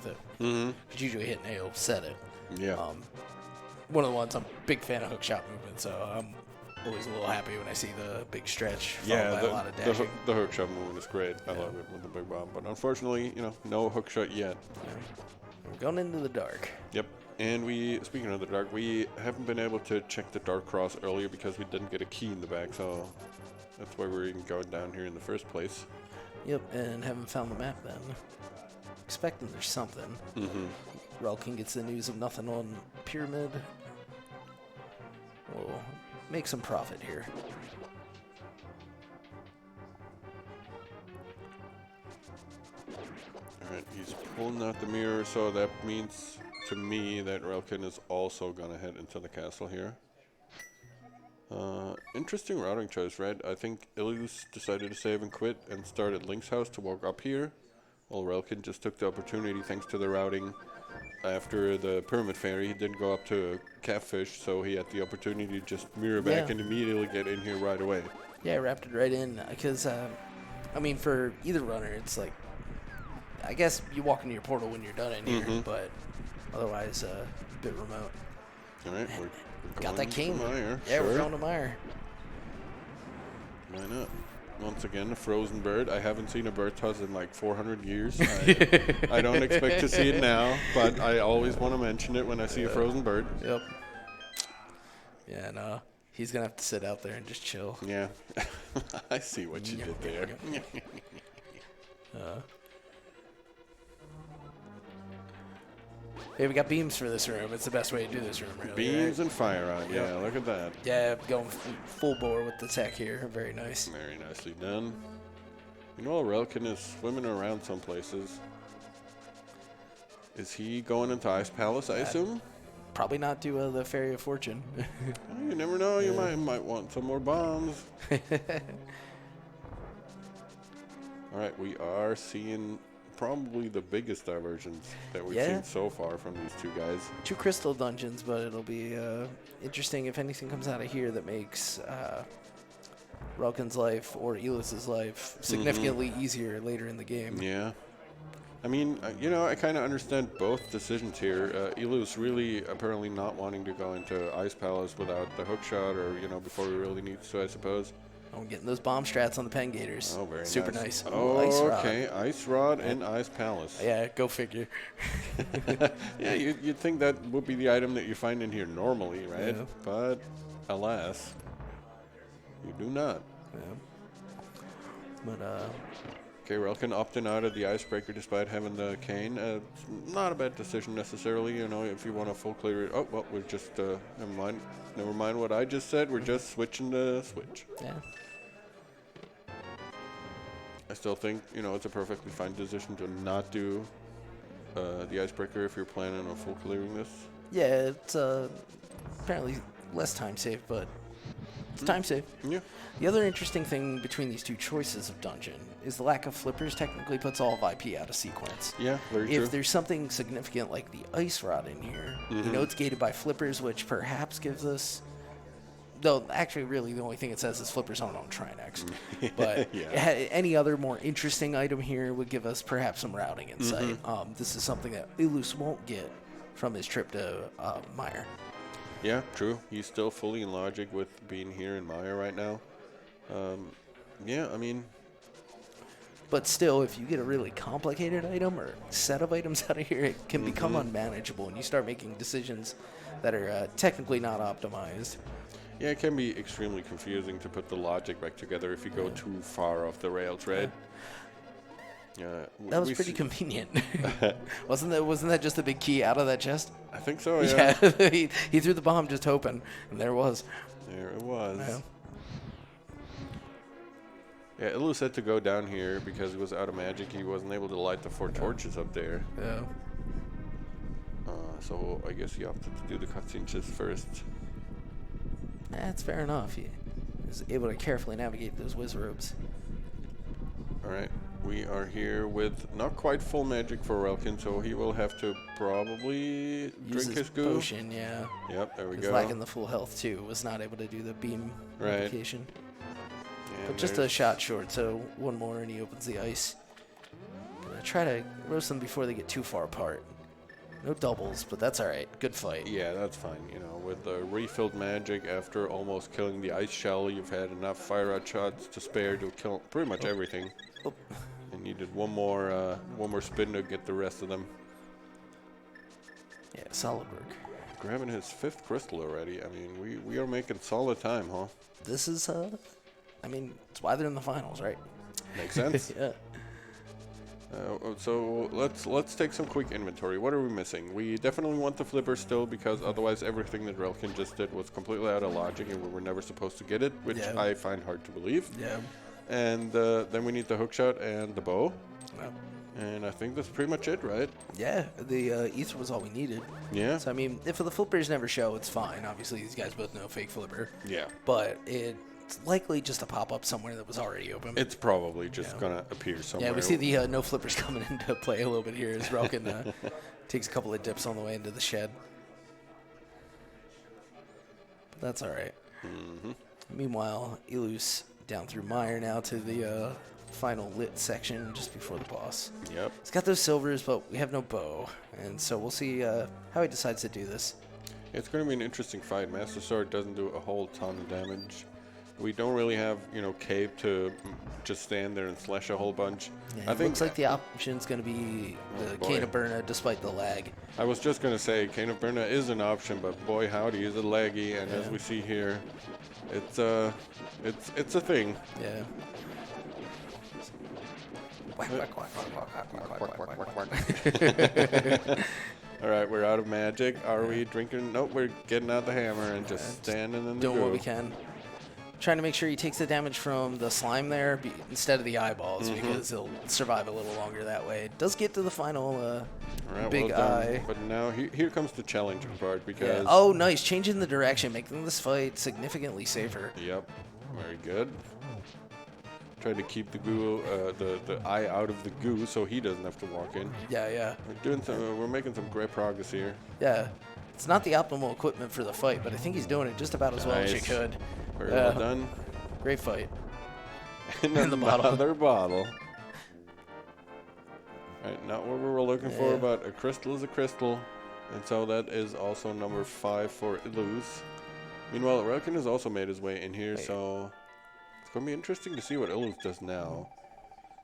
with it. Because usually hit nail, set it. Yeah. One of the ones I'm a big fan of hookshot movement, so I'm always a little happy when I see the big stretch followed by a lot of dashing. The hookshot movement is great. I love it with the big bomb. But unfortunately, no hookshot yet. Yeah. We're going into the dark. Yep. And speaking of the dark, we haven't been able to check the dark cross earlier because we didn't get a key in the back, so that's why we're even going down here in the first place. Yep, and haven't found the map then. Expecting there's something. Relkin gets the news of nothing on Pyramid. We'll make some profit here. Alright, he's pulling out the mirror, so that means to me that Relkin is also going to head into the castle here. Interesting routing choice, right? I think Illus decided to save and quit and start at Link's house to walk up here, while Relkin just took the opportunity thanks to the routing. After the Pyramid Fairy, he didn't go up to Catfish, so he had the opportunity to just mirror back and immediately get in here right away. Yeah, wrapped it right in, because, I mean, for either runner, it's like, I guess you walk into your portal when you're done in here, but otherwise, a bit remote. All right, we're got that king. Yeah, we're going to Meyer. Why not? Once again, a frozen bird. I haven't seen a bird toss in like 400 years. I don't expect to see it now, but I always want to mention it when I see a frozen bird. Yep. Yeah, no. He's going to have to sit out there and just chill. Yeah. I see what you did there. Hey, we got beams for this room. It's the best way to do this room, really. Beams and fire on. Yeah, look at that. Yeah, going full bore with the tech here. Very nice. Very nicely done. You know, Relkin is swimming around some places. Is he going into Ice Palace, I assume? Probably not to the Fairy of Fortune. You never know. You might want some more bombs. All right, we are seeing probably the biggest divergence that we've seen so far from these two guys. 2 crystal dungeons, but it'll be interesting if anything comes out of here that makes Relkin's life or Illus's life significantly easier later in the game. Yeah. I mean, I kind of understand both decisions here. Illus really apparently not wanting to go into Ice Palace without the hookshot or, before he really needs to, I suppose. Oh, getting those bomb strats on the Pen Gators. Oh, very Super nice. Oh, Ice Rod. okay. Ice Rod and Ice Palace. Yeah, go figure. Yeah, you'd think that would be the item that you find in here normally, right? Yeah. But, alas, you do not. Yeah. But, okay, Relkin opting out of the Icebreaker despite having the cane. Not a bad decision necessarily, if you want to full clear it. Oh, well, we're just, never mind what I just said. We're just switching the switch. Yeah. I still think, it's a perfectly fine decision to not do the Icebreaker if you're planning on full clearing this. Yeah, it's apparently less time save, but it's time save. Yeah. The other interesting thing between these two choices of dungeon is the lack of flippers technically puts all of IP out of sequence. Yeah, very true. If there's something significant like the Ice Rod in here, it's gated by flippers, which perhaps gives us... Though, actually, really, the only thing it says is flippers on Trinex. But any other more interesting item here would give us perhaps some routing insight. This is something that Illus won't get from his trip to Meyer. Yeah, true. He's still fully in logic with being here in Meyer right now. Yeah, I mean... But still, if you get a really complicated item or set of items out of here, it can become unmanageable, and you start making decisions that are technically not optimized. Yeah, it can be extremely confusing to put the logic back together if you go too far off the rails, right? That was pretty convenient. Wasn't that just a big key out of that chest? I think so, yeah. Yeah, he threw the bomb just hoping, and there it was. There it was. Yeah, Illus had to go down here because he was out of magic. He wasn't able to light the 4 torches up there. Yeah. So I guess he opted to do the cutscene just first. That's fair enough. He was able to carefully navigate those whiz robes. All right. We are here with not quite full magic for Relkin, so he will have to probably drink his goo. Potion, yeah. Yep, there we go. He's lacking the full health, too. Was not able to do the beam application. Yeah, but just a shot short, so one more and he opens the ice. Gonna try to roast them before they get too far apart. No doubles, but that's all right. Good fight. Yeah, that's fine. You know, with the refilled magic after almost killing the ice shell, you've had enough fire rod shots to spare to kill pretty much everything. Oh. And you did one more spin to get the rest of them. Yeah, solid work. Grabbing his 5th crystal already. I mean, we are making solid time, huh? This is, I mean, it's why they're in the finals, right? Makes sense. Yeah. So let's take some quick inventory. What are we missing? We definitely want the flipper still, because otherwise everything that Relkin just did was completely out of logic and we were never supposed to get it, which I find hard to believe. Yeah. And then we need the hookshot and the bow. Yeah. And I think that's pretty much it, right? Yeah, the ether was all we needed. Yeah. So, I mean, if the flippers never show, it's fine. Obviously, these guys both know fake flipper. Yeah. But it's likely just a pop-up somewhere that was already open. It's probably just going to appear somewhere. Yeah, we see the no flippers coming into play a little bit here as Relkin takes a couple of dips on the way into the shed. But that's all right. Mm-hmm. Meanwhile, Illus down through Meyer now to the final lit section just before the boss. Yep. He's got those silvers, but we have no bow. And so we'll see how he decides to do this. It's going to be an interesting fight. Master Sword doesn't do a whole ton of damage. We don't really have, Cape to just stand there and slash a whole bunch. Yeah, it looks like the option's going to be the Cane of Burna, despite the lag. I was just going to say, Cane of Burna is an option, but boy howdy, is it laggy. And as we see here, it's a thing. Yeah. All right, we're out of magic. Are we drinking? Nope, we're getting out the hammer and just standing in the doing what we can. Trying to make sure he takes the damage from the slime there instead of the eyeballs, because he'll survive a little longer that way. It does get to the final big eye. But now here comes the challenging part, because... Yeah. Oh, nice. Changing the direction, making this fight significantly safer. Yep. Very good. Trying to keep the goo, the eye out of the goo, so he doesn't have to walk in. Yeah, yeah. We're making some great progress here. Yeah. It's not the optimal equipment for the fight, but I think he's doing it just about as well as he could. Very well done. Great fight. And then another bottle. Alright, not what we were looking for, but a crystal is a crystal. And so that is also number 5 for Illus. Meanwhile, Relkin has also made his way in here, so it's going to be interesting to see what Illus does now.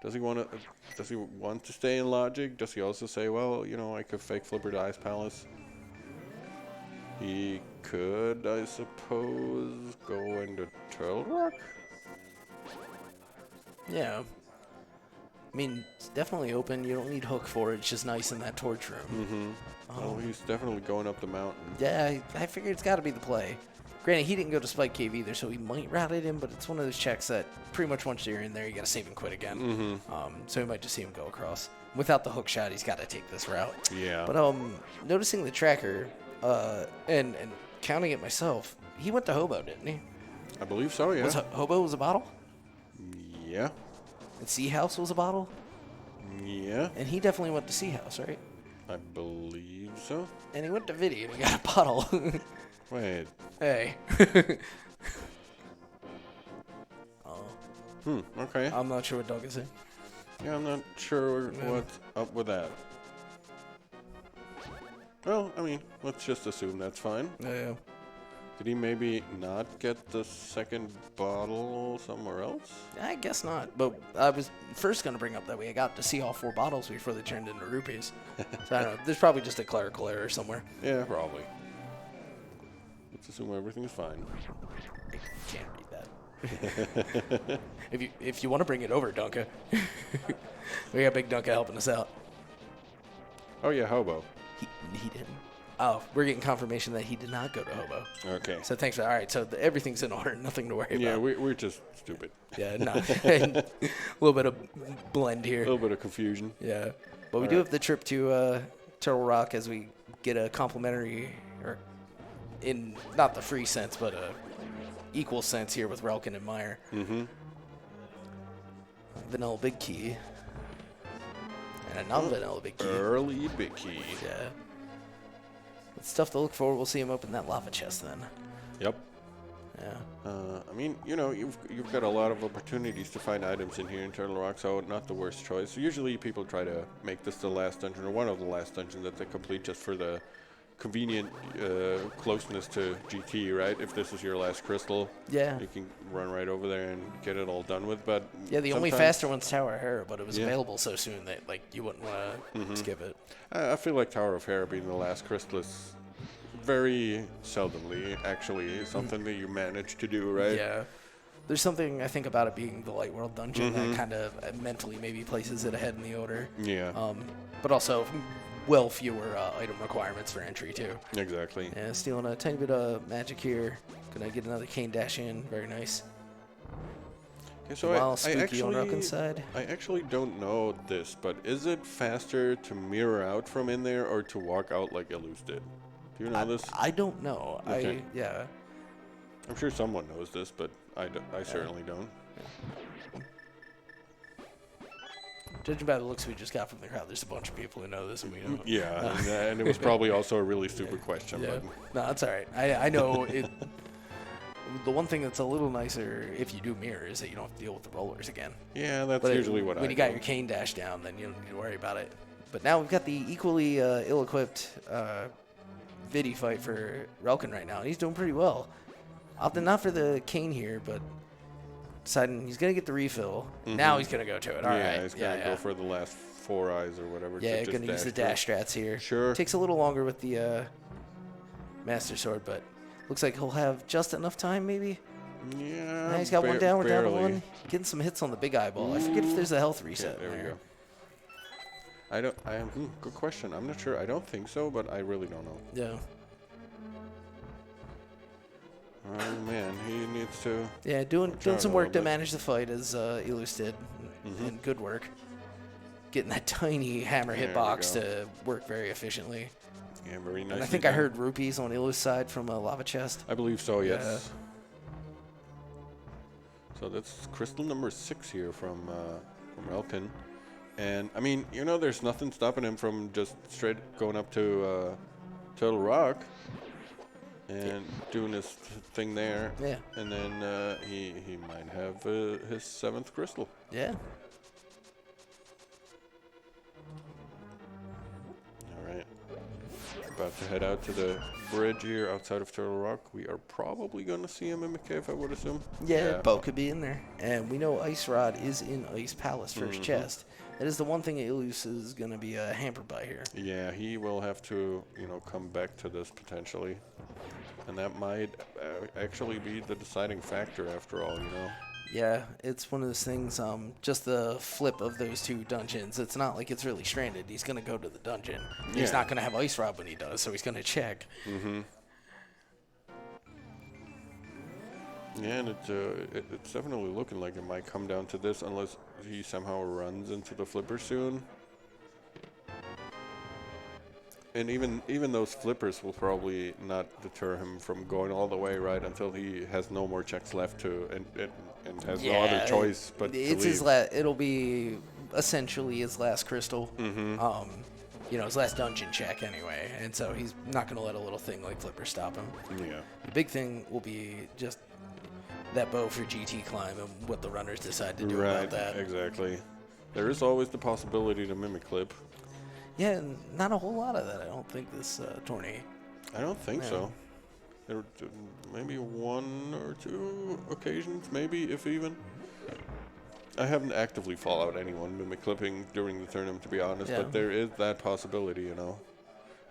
Does he want to stay in logic? Does he also say, well, I could fake flipper to Ice Palace? He could, I suppose, go into Turtle Rock? Yeah. I mean, it's definitely open. You don't need hook for it. It's just nice in that torch room. Oh, he's definitely going up the mountain. Yeah, I figured it's got to be the play. Granted, he didn't go to Spike Cave either, so he might route it in, but it's one of those checks that pretty much once you're in there, you got to save and quit again. So we might just see him go across. Without the hook shot, he's got to take this route. Yeah. But noticing the tracker and counting it myself, he went to Hobo, didn't he? I believe so, yeah. Hobo was a bottle? Yeah. And Sea House was a bottle? Yeah. And he definitely went to Sea House, right? I believe so. And he went to Vidi and he got a bottle. Wait. Hey. Okay. I'm not sure what Doug is saying. Yeah, I'm not sure what's up with that. Well, I mean, let's just assume that's fine. Yeah. Did he maybe not get the second bottle somewhere else? I guess not. But I was first going to bring up that we got to see all 4 bottles before they turned into rupees. So I don't know. There's probably just a clerical error somewhere. Yeah, probably. Let's assume everything is fine. I can't read that. if you want to bring it over, Dunka. We got Big Dunka helping us out. Oh, yeah, Hobo. He didn't. Oh, we're getting confirmation that he did not go to Hobo. Okay. So thanks for all right. So everything's in order. Nothing to worry about. Yeah, we're just stupid. Yeah, no. A little bit of blend here. A little bit of confusion. Yeah. But we do have the trip to Turtle Rock as we get a complimentary, or in not the free sense, but a equal sense here with Relkin and Meyer. Vanilla Big Key. And a non-vanilla Big Key. Early Big Key. Yeah. It's stuff to look for. We'll see him open that lava chest then. Yep. Yeah. I mean, you know, you've got a lot of opportunities to find items in here in Turtle Rock, so not the worst choice. Usually people try to make this the last dungeon or one of the last dungeons that they complete just for the convenient closeness to GT, right? If this is your last crystal, Yeah. you can run right over there and get it all done with. But Yeah, the only faster one's Tower of Hera, but it was available so soon that like you wouldn't want to skip it. I feel like Tower of Hera being the last crystal is very seldomly actually something that you manage to do, right? Yeah. There's something I think about it being the Light World dungeon that kind of mentally maybe places it ahead in the order. Yeah. But also well fewer item requirements for entry too. Exactly. Yeah, stealing a tiny bit of magic here. Gonna get another cane dash in. Very nice. Okay, so I actually don't know this, but is it faster to mirror out from in there or to walk out like Illus did? Do you know this? I don't know. Okay. Yeah. I'm sure someone knows this, but I certainly don't. Judging by the looks we just got from the crowd, there's a bunch of people who know this and we don't. Yeah, and it was probably also a really stupid question. Yeah. But No, that's all right. I know it. The one thing that's a little nicer if you do mirror is that you don't have to deal with the rollers again. yeah, that's But usually what I do. when you got your cane dash down, then you don't need to worry about it. But now we've got the equally ill-equipped Vidi fight for Relkin right now, and he's doing pretty well. Opting not for the cane here, but deciding he's going to get the refill. Now he's going to go to it. All right. He's going to go for the last 4 eyes or whatever. Yeah, going to use the dash strats here. Sure. Takes a little longer with the Master Sword, but looks like he'll have just enough time, maybe. Yeah. Now he's got one down. We're down to barely. one. Getting some hits on the big eyeball. I forget if there's a health reset. Yeah, there we go. Good question. I'm not sure. I don't think so, but I really don't know. Yeah. Oh man, he needs to. Yeah, doing some work to manage the fight as Illus did, and good work. Getting that tiny hammer hitbox to work very efficiently. Yeah, very nice. And I think I heard rupees on Illus' side from a lava chest. I believe so. Yes. Yeah. So that's crystal number 6 here from Relkin. And I mean, you know, there's nothing stopping him from just straight going up to Turtle Rock and doing his thing there. Yeah. And then he might have his 7th crystal. Yeah. All right. About to head out to the bridge here outside of Turtle Rock. We are probably going to see a Mimic Cave, I would assume. Yeah, Bo could be in there. And we know Ice Rod is in Ice Palace first chest. That is the one thing Illus is going to be hampered by here. Yeah, he will have to, you know, come back to this potentially. And that might actually be the deciding factor after all, you know. Yeah, it's one of those things, just the flip of those 2 dungeons. It's not like it's really stranded. He's going to go to the dungeon. Yeah. He's not going to have Ice Rod when he does, so he's going to check. Yeah, and it's definitely looking like it might come down to this unless he somehow runs into the flipper soon. And even those flippers will probably not deter him from going all the way right until he has no more checks left to and has no other choice but it's to his leave. it'll be essentially his last crystal. You know, his last dungeon check anyway, and so he's not going to let a little thing like flipper stop him. Yeah. The big thing will be just that bow for GT climb and what the runners decide to do about that. Exactly. There is always the possibility to mimic clip. Yeah, not a whole lot of that, I don't think, this tourney. I don't think so. There maybe 1 or 2 occasions, maybe, if even. I haven't actively followed anyone mimic clipping during the tournament, to be honest, but there is that possibility, you know.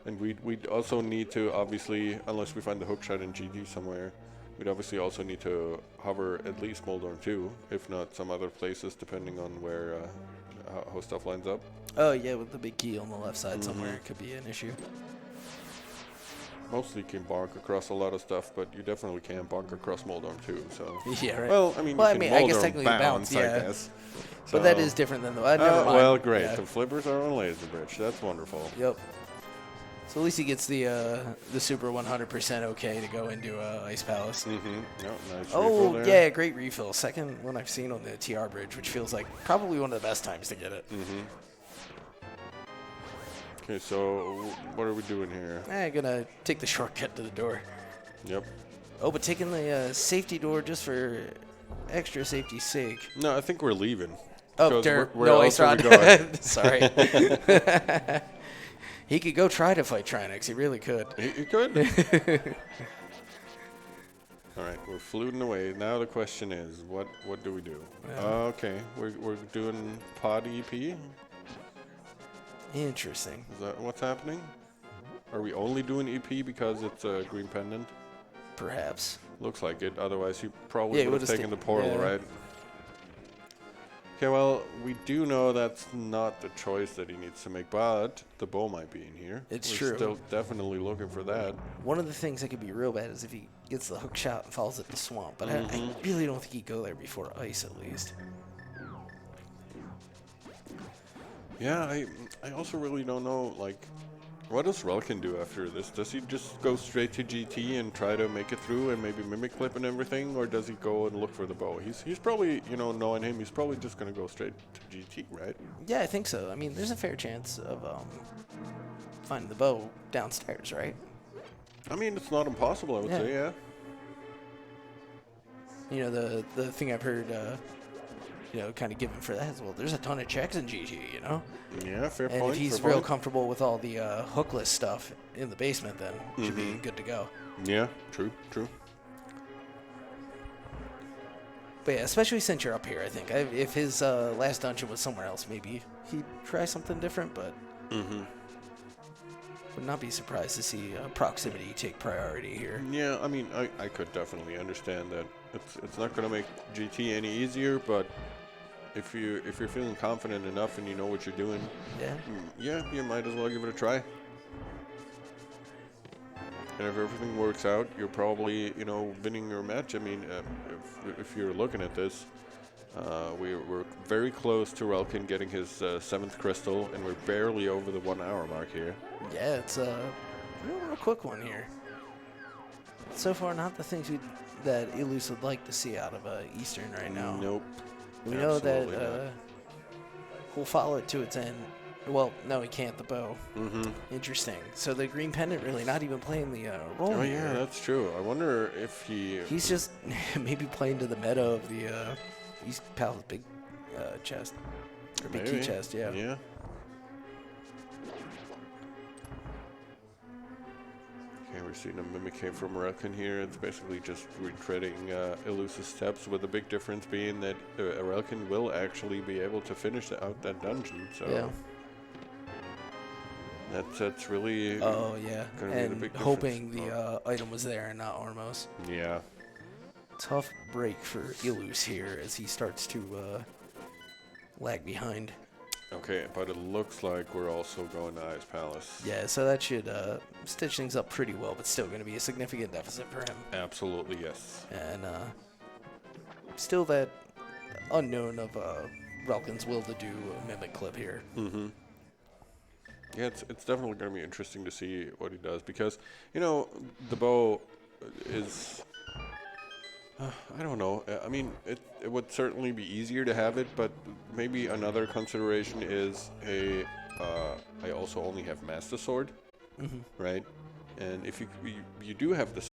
And we'd also need to, obviously, unless we find the hookshot in GT somewhere, we'd obviously also need to hover at least Moldorm 2, if not some other places, depending on where how stuff lines up. Oh, yeah, with the big key on the left side somewhere, it could be an issue. Mostly you can bonk across a lot of stuff, but you definitely can't bonk across Moldorm too. So yeah, right. Well, I mean, I Moldorm guess technically bounce, I guess. But that is different than the. Never mind. Well, great. Yeah. The flippers are on Laser Bridge. That's wonderful. Yep. So at least he gets the super 100% okay to go into Ice Palace. Nice refill there. Yeah, great refill. Second one I've seen on the TR bridge, which feels like probably one of the best times to get it. Okay, so what are we doing here? I'm gonna take the shortcut to the door. Yep. Oh, but taking the safety door just for extra safety's sake. No, I think we're leaving. Oh, dirt. Where No else ice are we rod. going? Sorry. He could go try to fight Trinex. He really could. He could. All right, we're fluting away. Now the question is, what do we do? Yeah. Okay, we're doing pod EP. Interesting. Is that what's happening? Are we only doing EP because it's a green pendant? Perhaps. Looks like it. Otherwise, you probably would have taken the portal, yeah. right? Okay, well, we do know that's not the choice that he needs to make, but the bow might be in here. It's We're true. Still definitely looking for that. One of the things that could be real bad is if he gets the hook shot and falls at the swamp. But I really don't think he'd go there before ice, at least. Yeah, I also really don't know, like, what does Relkin do after this? Does he just go straight to GT and try to make it through and maybe mimic clip and everything, or does he go and look for the bow? He's probably, you know, knowing him, he's probably just going to go straight to GT, right? Yeah, I think so. I mean, there's a fair chance of finding the bow downstairs, right? I mean, it's not impossible, I would say, yeah. You know, the thing I've heard, you know, kind of given for that is, well, there's a ton of checks in GT, you know? Yeah, fair and point. if he's real comfortable with all the hookless stuff in the basement, then should be good to go. Yeah, true. But yeah, especially since you're up here, I think. If his last dungeon was somewhere else, maybe he'd try something different, but would not be surprised to see proximity take priority here. Yeah, I mean, I could definitely understand that. It's not going to make GT any easier, but if you're feeling confident enough and you know what you're doing, yeah, you might as well give it a try. And if everything works out, you're probably, you know, winning your match. I mean, if you're looking at this, we're very close to Relkin getting his 7th crystal, and we're barely over the 1 hour mark here. Yeah, it's a real quick one here. So far, not the things that Illus would like to see out of Eastern right now. Nope. We know that we'll follow it to its end. Well, no, he can't, the bow. Interesting. So the green pendant really not even playing the role Oh, here. yeah, that's true. I wonder if He's just maybe playing to the meta of the East Palace big chest. Or big key chest, yeah. Yeah. Okay, we're seeing a mimic from Relkin here. It's basically just retreading Illus's steps, with the big difference being that Relkin will actually be able to finish out that dungeon. So yeah. That's really gonna be the big hoping difference. the item was there and not Ormos. Yeah. Tough break for Illus here as he starts to lag behind. Okay, but it looks like we're also going to Ice Palace. Yeah, so that should stitch things up pretty well, but still going to be a significant deficit for him. Absolutely, yes. And still that unknown of Relkin's will to do a mimic clip here. Yeah, it's definitely going to be interesting to see what he does, because, you know, the bow is... I don't know. I mean, it would certainly be easier to have it, but maybe another consideration is I also only have Master Sword, right? And if you do have the